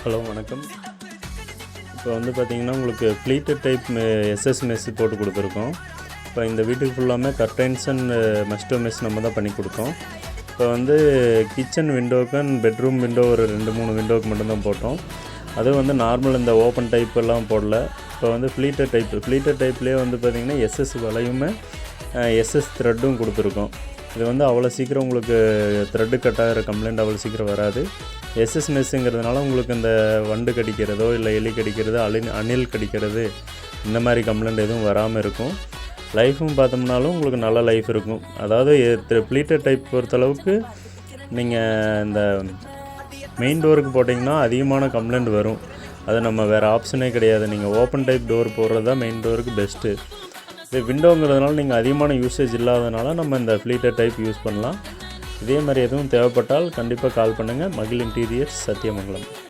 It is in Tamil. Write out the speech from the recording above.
ஹலோ வணக்கம். இப்போ வந்து பார்த்திங்கன்னா உங்களுக்கு ஃப்ளீட்டட் டைப் எஸ்எஸ் மெஸ்ஸு போட்டு கொடுத்துருக்கோம். இப்போ இந்த வீட்டுக்கு ஃபுல்லாமே கர்டைன்ஸ் அண்ட் மஸ்டோ மெஸ் நம்ம தான் பண்ணி கொடுத்தோம். இப்போ வந்து கிச்சன் விண்டோவுக்கு அண்ட் பெட்ரூம் விண்டோ ஒரு 2-3 விண்டோவுக்கு மட்டும்தான் போட்டோம். அதுவும் வந்து நார்மல் இந்த ஓப்பன் டைப் எல்லாம் போடல. இப்போ வந்து ஃப்ளீட்டட் டைப்லேயே வந்து பார்த்திங்கன்னா எஸ்எஸ் வலையுமே எஸ்எஸ் த்ரெட்டும் கொடுத்துருக்கோம். இது வந்து அவ்வளோ சீக்கிரம் உங்களுக்கு த்ரெட்டு கட் ஆகிற கம்ப்ளைண்ட் அவ்வளோ சீக்கிரம் வராது. எஸ்எஸ் மெஸ்ஸுங்கிறதுனால உங்களுக்கு இந்த வண்டு கடிக்கிறதோ இல்லை எலி கடிக்கிறதோ அணில் கடிக்கிறது இந்த மாதிரி கம்ப்ளைண்ட் எதுவும் வராமல் இருக்கும். லைஃப்பும் பார்த்தோம்னாலும் உங்களுக்கு நல்ல லைஃப் இருக்கும். அதாவது ஃப்ளீட்டட் டைப் பொறுத்தளவுக்கு நீங்கள் இந்த மெயின் டோருக்கு போட்டிங்கன்னா அதிகமான கம்ப்ளைண்ட் வரும். அது நம்ம வேறு ஆப்ஷனே கிடையாது. நீங்கள் ஓப்பன் டைப் டோர் போடுறது தான் மெயின் டோருக்கு பெஸ்ட்டு. இது விண்டோங்கிறதுனால நீங்கள் அதிகமான யூசேஜ் இல்லாதனால நம்ம இந்த ஃப்ளீட்டட் டைப் யூஸ் பண்ணலாம். இதே மாதிரி எதுவும் தேவைப்பட்டால் கண்டிப்பாக கால் பண்ணுங்கள். மகிழ் இன்டீரியர்ஸ், சத்தியமங்கலம்.